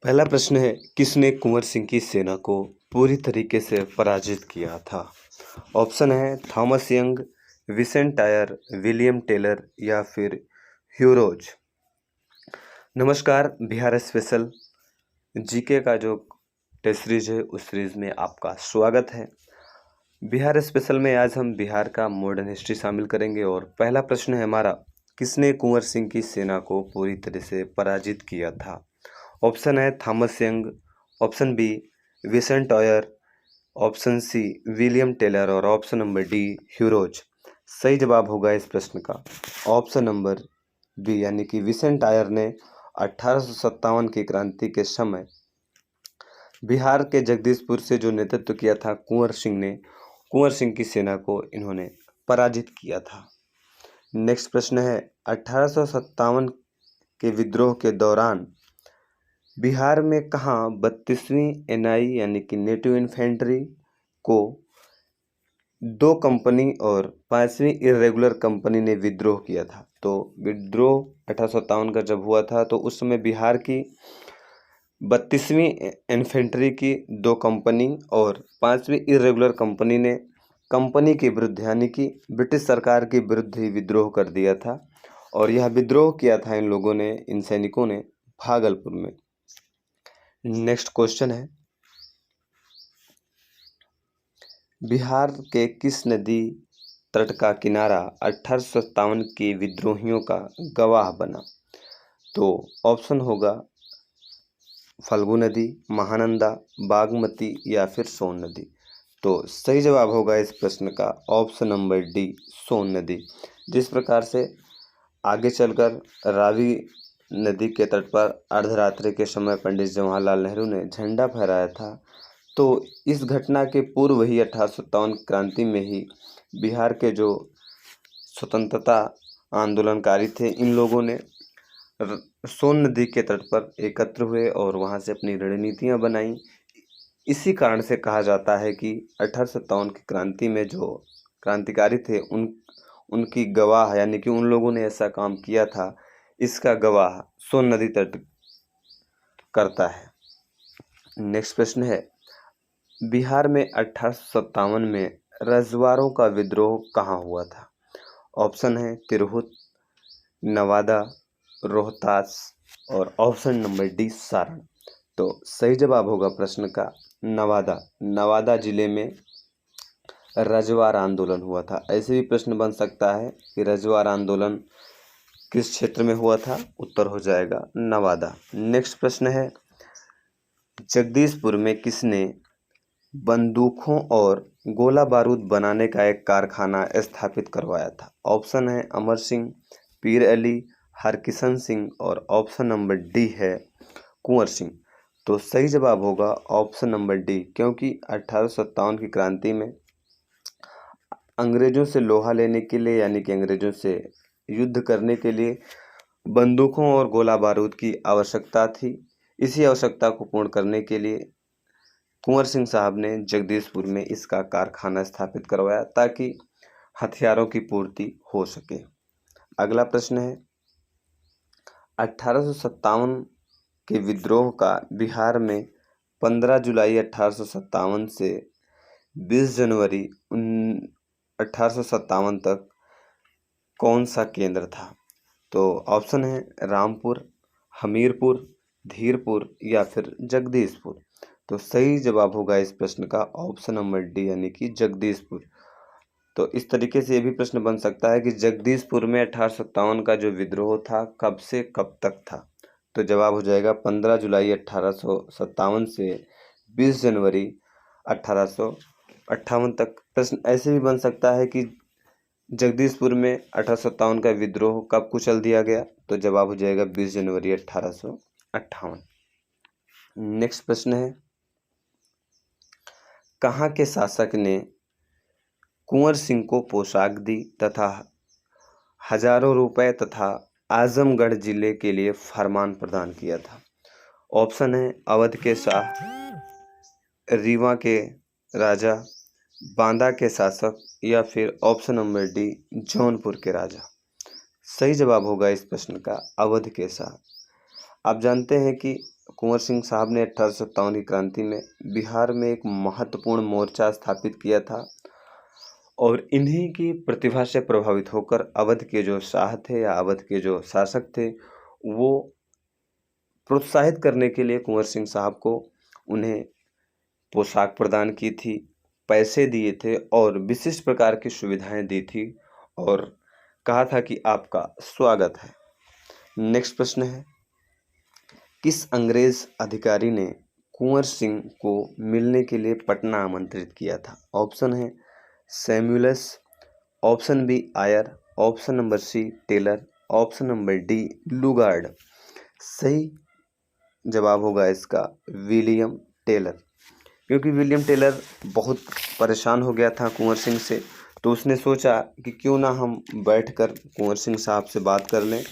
पहला प्रश्न है, किसने कुंवर सिंह की सेना को पूरी तरीके से पराजित किया था? ऑप्शन है थॉमस यंग, विसेंट टायर, विलियम टेलर या फिर ह्यूरोज। नमस्कार, बिहार स्पेशल जीके का जो टेस्ट सीरीज है उस सीरीज में आपका स्वागत है। बिहार स्पेशल में आज हम बिहार का मॉडर्न हिस्ट्री शामिल करेंगे और पहला प्रश्न है हमारा, किसने कुंवर सिंह की सेना को पूरी तरह से पराजित किया था? ऑप्शन है थॉमस यंग, ऑप्शन बी विसेंट टॉयर, ऑप्शन सी विलियम टेलर और ऑप्शन नंबर डी ह्यूरोज। सही जवाब होगा इस प्रश्न का ऑप्शन नंबर बी, यानी कि विसेंट टायर ने 1857 की क्रांति के समय बिहार के जगदीशपुर से जो नेतृत्व किया था कुंवर सिंह की सेना को इन्होंने पराजित किया था। नेक्स्ट प्रश्न है, 1857 के विद्रोह के दौरान बिहार में कहाँ 32वीं एनआई यानी कि नेटिव इन्फेंट्री को 2 कंपनी और 5वीं इर्रेगुलर कंपनी ने विद्रोह किया था? तो विद्रोह 1857 का जब हुआ था तो उस समय बिहार की 32वीं इन्फेंट्री की 2 कंपनी और 5वीं इर्रेगुलर कंपनी ने कंपनी के विरुद्ध यानी कि ब्रिटिश सरकार के विरुद्ध ही विद्रोह कर दिया था। और यह विद्रोह किया था इन लोगों ने, इन सैनिकों ने भागलपुर में। नेक्स्ट क्वेश्चन है, बिहार के किस नदी तट का किनारा 1857 के विद्रोहियों का गवाह बना? तो ऑप्शन होगा फल्गु नदी, महानंदा, बागमती या फिर सोन नदी। तो सही जवाब होगा इस प्रश्न का ऑप्शन नंबर डी, सोन नदी। जिस प्रकार से आगे चलकर रावी नदी के तट पर अर्धरात्रि के समय पंडित जवाहरलाल नेहरू ने झंडा फहराया था, तो इस घटना के पूर्व ही 1857 क्रांति में ही बिहार के जो स्वतंत्रता आंदोलनकारी थे इन लोगों ने सोन नदी के तट पर एकत्र हुए और वहां से अपनी रणनीतियां बनाई। इसी कारण से कहा जाता है कि 1857 की क्रांति में जो क्रांतिकारी थे उनकी गवाह यानी कि उन लोगों ने ऐसा काम किया था, इसका गवाह सोन नदी तट करता है। नेक्स्ट प्रश्न है, बिहार में 1857 में रजवाड़ों का विद्रोह कहाँ हुआ था? ऑप्शन है तिरहुत, नवादा, रोहतास और ऑप्शन नंबर डी सारण। तो सही जवाब होगा प्रश्न का नवादा। नवादा जिले में रजवाड़ आंदोलन हुआ था। ऐसे भी प्रश्न बन सकता है कि रजवाड़ आंदोलन किस क्षेत्र में हुआ था? उत्तर हो जाएगा नवादा। नेक्स्ट प्रश्न है, जगदीशपुर में किसने बंदूकों और गोला बारूद बनाने का एक कारखाना स्थापित करवाया था? ऑप्शन है अमर सिंह, पीर अली, हरकिशन सिंह और ऑप्शन नंबर डी है कुंवर सिंह। तो सही जवाब होगा ऑप्शन नंबर डी, क्योंकि 1857 की क्रांति में अंग्रेजों से लोहा लेने के लिए यानी कि अंग्रेजों से युद्ध करने के लिए बंदूकों और गोला बारूद की आवश्यकता थी। इसी आवश्यकता को पूर्ण करने के लिए कुंवर सिंह साहब ने जगदीशपुर में इसका कारखाना स्थापित करवाया ताकि हथियारों की पूर्ति हो सके। अगला प्रश्न है, 1857 के विद्रोह का बिहार में 15 जुलाई 1857 से 20 जनवरी 1857 तक कौन सा केंद्र था? तो ऑप्शन है रामपुर, हमीरपुर, धीरपुर या फिर जगदीशपुर। तो सही जवाब होगा इस प्रश्न का ऑप्शन नंबर डी, यानी कि जगदीशपुर। तो इस तरीके से ये भी प्रश्न बन सकता है कि जगदीशपुर में 1857 का जो विद्रोह था कब से कब तक था? तो जवाब हो जाएगा 15 जुलाई 1857 से 20 जनवरी 1858 तक। प्रश्न ऐसे भी बन सकता है कि जगदीशपुर में 1857 का विद्रोह कब कुचल दिया गया? तो जवाब हो जाएगा 20 जनवरी 1858। नेक्स्ट प्रश्न है, कहाँ के शासक ने कुंवर सिंह को पोशाक दी तथा हजारों रुपए तथा आजमगढ़ जिले के लिए फरमान प्रदान किया था? ऑप्शन है अवध के शाह, रीवा के राजा, बांदा के शासक या फिर ऑप्शन नंबर डी जौनपुर के राजा। सही जवाब होगा इस प्रश्न का अवध के शाह। आप जानते हैं कि कुंवर सिंह साहब ने 1857 की क्रांति में बिहार में एक महत्वपूर्ण मोर्चा स्थापित किया था और इन्हीं की प्रतिभा से प्रभावित होकर अवध के जो शाह थे या अवध के जो शासक थे वो प्रोत्साहित करने के लिए कुंवर सिंह साहब को उन्हें पोशाक प्रदान की थी, पैसे दिए थे और विशिष्ट प्रकार की सुविधाएं दी थी और कहा था कि आपका स्वागत है। नेक्स्ट प्रश्न है, किस अंग्रेज अधिकारी ने कुंवर सिंह को मिलने के लिए पटना आमंत्रित किया था? ऑप्शन है Samuels, option B Ayer, option number C Taylor, option number D Lugard. सही जवाब होगा इसका विलियम टेलर, क्योंकि विलियम टेलर बहुत परेशान हो गया था कुंवर सिंह से, तो उसने सोचा कि क्यों ना हम बैठकर कुंवर सिंह साहब से बात कर लें।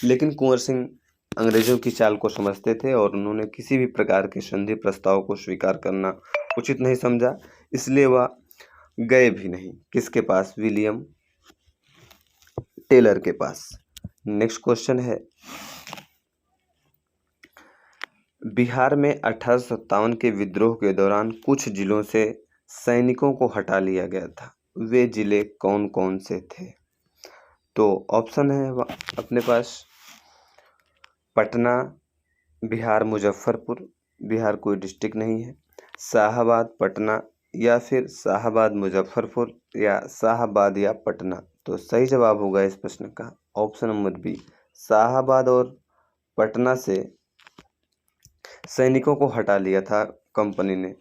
लेकिन कुंवर सिंह अंग्रेज़ों की चाल को समझते थे और उन्होंने किसी भी प्रकार के संधि प्रस्ताव को स्वीकार करना उचित नहीं समझा, इसलिए वह गए भी नहीं। किसके पास? विलियम टेलर के पास। नेक्स्ट क्वेश्चन है, बिहार में 1857 के विद्रोह के दौरान कुछ जिलों से सैनिकों को हटा लिया गया था, वे जिले कौन कौन से थे? तो ऑप्शन है अपने पास पटना, बिहार मुजफ्फरपुर, बिहार कोई डिस्ट्रिक्ट नहीं है, शाहाबाद पटना, या फिर शाहाबाद मुजफ्फरपुर, या शाहाबाद या पटना। तो सही जवाब होगा इस प्रश्न का ऑप्शन नंबर बी, शाहाबाद और पटना से सैनिकों को हटा लिया था कंपनी ने।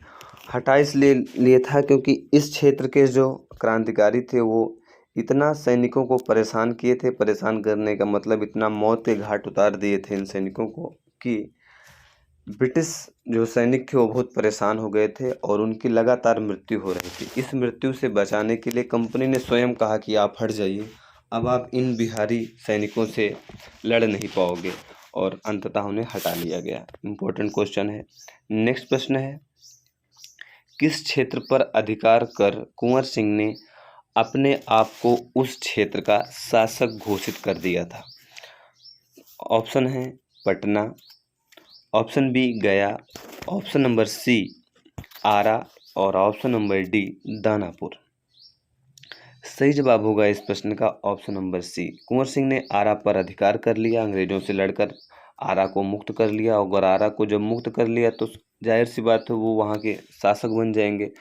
हटा इसलिए लिया था क्योंकि इस क्षेत्र के जो क्रांतिकारी थे वो इतना सैनिकों को परेशान किए थे, परेशान करने का मतलब इतना मौत के घाट उतार दिए थे इन सैनिकों को कि ब्रिटिश जो सैनिक थे वो बहुत परेशान हो गए थे और उनकी लगातार मृत्यु हो रही थी। इस मृत्यु से बचाने के लिए कंपनी ने स्वयं कहा कि आप हट जाइए, अब आप इन बिहारी सैनिकों से लड़ नहीं पाओगे, और अंततः उन्हें हटा लिया गया। इम्पोर्टेंट क्वेश्चन है। नेक्स्ट प्रश्न है, किस क्षेत्र पर अधिकार कर कुंवर सिंह ने अपने आप को उस क्षेत्र का शासक घोषित कर दिया था? ऑप्शन है पटना, ऑप्शन बी गया, ऑप्शन नंबर सी आरा, और ऑप्शन नंबर डी दानापुर। सही जवाब होगा इस प्रश्न का ऑप्शन नंबर सी। कुंवर सिंह ने आरा पर अधिकार कर लिया, अंग्रेजों से लड़कर आरा को मुक्त कर लिया, और आरा को जब मुक्त कर लिया तो जाहिर सी बात है वो वहाँ के शासक बन जाएंगे।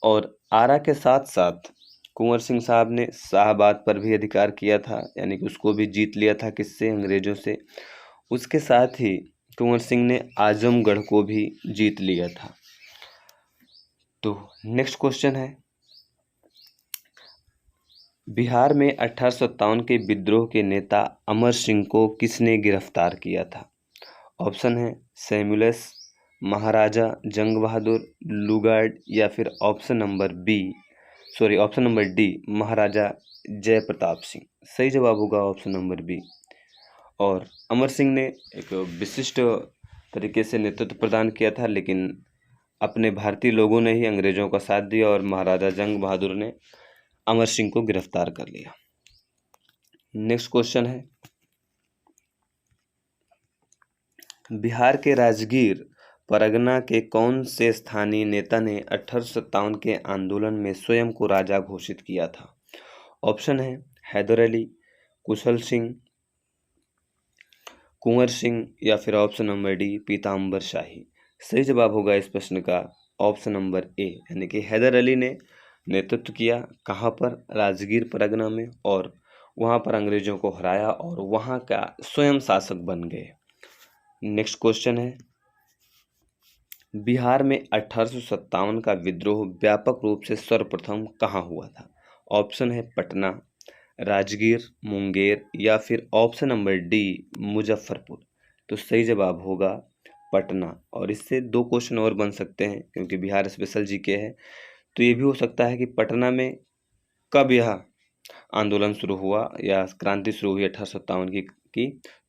और आरा के साथ साथ कुंवर सिंह साहब ने शाहाबाद पर भी अधिकार किया था, यानी कि उसको भी जीत लिया था, किससे? अंग्रेजों से। उसके साथ ही कुंवर सिंह ने आजमगढ़ को भी जीत लिया था। तो नेक्स्ट क्वेश्चन है, बिहार में 1857 के विद्रोह के नेता अमर सिंह को किसने गिरफ्तार किया था? ऑप्शन है सैमुअल्स, महाराजा जंग बहादुर, लुगार्ड, या फिर ऑप्शन नंबर डी महाराजा जयप्रताप सिंह। सही जवाब होगा ऑप्शन नंबर बी। और अमर सिंह ने एक विशिष्ट तरीके से नेतृत्व प्रदान किया था, लेकिन अपने भारतीय लोगों ने ही अंग्रेजों का साथ दिया और महाराजा जंग बहादुर ने अमर सिंह को गिरफ्तार कर लिया। नेक्स्ट क्वेश्चन है, बिहार के राजगीर परगना के कौन से स्थानीय नेता ने 1857 के आंदोलन में स्वयं को राजा घोषित किया था? ऑप्शन है हैदर अली, कुशल सिंह, कुंवर सिंह, या फिर ऑप्शन नंबर डी पीताम्बर शाही। सही जवाब होगा इस प्रश्न का ऑप्शन नंबर ए, यानी कि हैदर अली ने नेतृत्व किया। कहाँ पर? राजगीर परगना में, और वहाँ पर अंग्रेजों को हराया और वहाँ का स्वयं शासक बन गए। नेक्स्ट क्वेश्चन है, बिहार में 1857 का विद्रोह व्यापक रूप से सर्वप्रथम कहाँ हुआ था? ऑप्शन है पटना, राजगीर, मुंगेर, या फिर ऑप्शन नंबर डी मुजफ्फरपुर। तो सही जवाब होगा पटना। और इससे दो क्वेश्चन और बन सकते हैं क्योंकि बिहार स्पेशल जीके है, तो ये भी हो सकता है कि पटना में कब यह आंदोलन शुरू हुआ या क्रांति शुरू हुई 1857 की,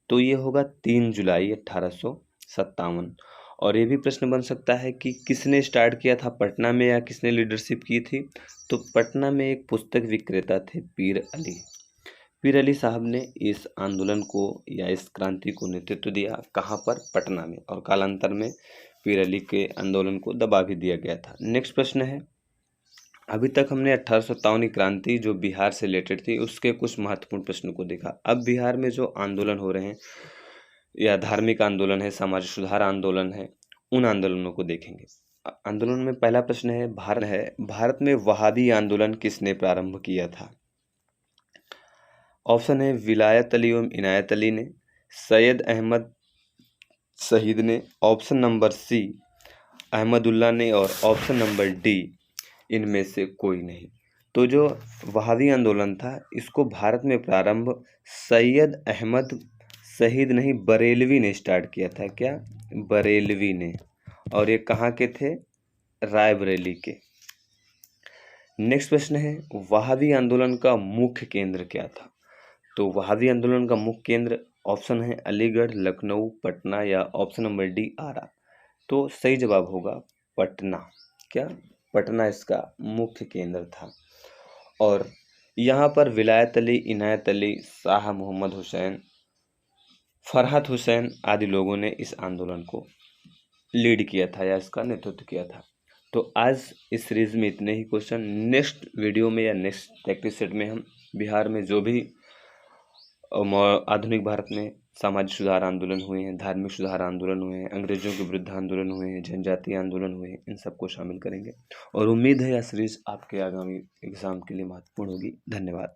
तो ये होगा 3 जुलाई 1857। और ये भी प्रश्न बन सकता है कि किसने स्टार्ट किया था, पटना में, या किसने लीडरशिप की थी? तो पटना में एक पुस्तक विक्रेता थे पीर अली। पीर अली साहब ने इस आंदोलन को या इस क्रांति को नेतृत्व दिया, कहाँ पर? पटना में, और कालांतर में पीर अली के आंदोलन को दबा भी दिया गया था। नेक्स्ट प्रश्न है, अभी तक हमने 1857 की क्रांति जो बिहार से रिलेटेड थी उसके कुछ महत्वपूर्ण प्रश्नों को देखा। अब बिहार में जो आंदोलन हो रहे हैं या धार्मिक आंदोलन है, सामाजिक सुधार आंदोलन है, उन आंदोलनों को देखेंगे। आंदोलन में पहला प्रश्न है, भारत में वहाबी आंदोलन किसने प्रारंभ किया था? ऑप्शन है विलायत अली एवं इनायत अली ने, सैयद अहमद शहीद ने, ऑप्शन नंबर सी अहमदुल्ला ने, और ऑप्शन नंबर डी इनमें से कोई नहीं। तो जो वहाबी आंदोलन था इसको भारत में प्रारंभ सैयद अहमद शहीद नहीं बरेलवी ने स्टार्ट किया था। क्या? बरेलवी ने। और ये कहाँ के थे? रायबरेली के। नेक्स्ट प्रश्न है, वहाबी आंदोलन का मुख्य केंद्र क्या था? तो वहाबी आंदोलन का मुख्य केंद्र ऑप्शन है अलीगढ़, लखनऊ, पटना, या ऑप्शन नंबर डी आरा। तो सही जवाब होगा पटना। क्या? पटना इसका मुख्य केंद्र था। और यहाँ पर विलायत अली, इनायत अली, शाह मोहम्मद हुसैन, फरहत हुसैन आदि लोगों ने इस आंदोलन को लीड किया था या इसका नेतृत्व किया था। तो आज इस सीरीज में इतने ही क्वेश्चन। नेक्स्ट वीडियो में या नेक्स्ट प्रैक्टिस सेट में हम बिहार में जो भी आधुनिक भारत में सामाजिक सुधार आंदोलन हुए हैं, धार्मिक सुधार आंदोलन हुए हैं, अंग्रेजों के विरुद्ध आंदोलन हुए हैं, जनजातीय आंदोलन हुए हैं, इन सबको शामिल करेंगे। और उम्मीद है यह सीरीज आपके आगामी एग्जाम के लिए महत्वपूर्ण होगी। धन्यवाद।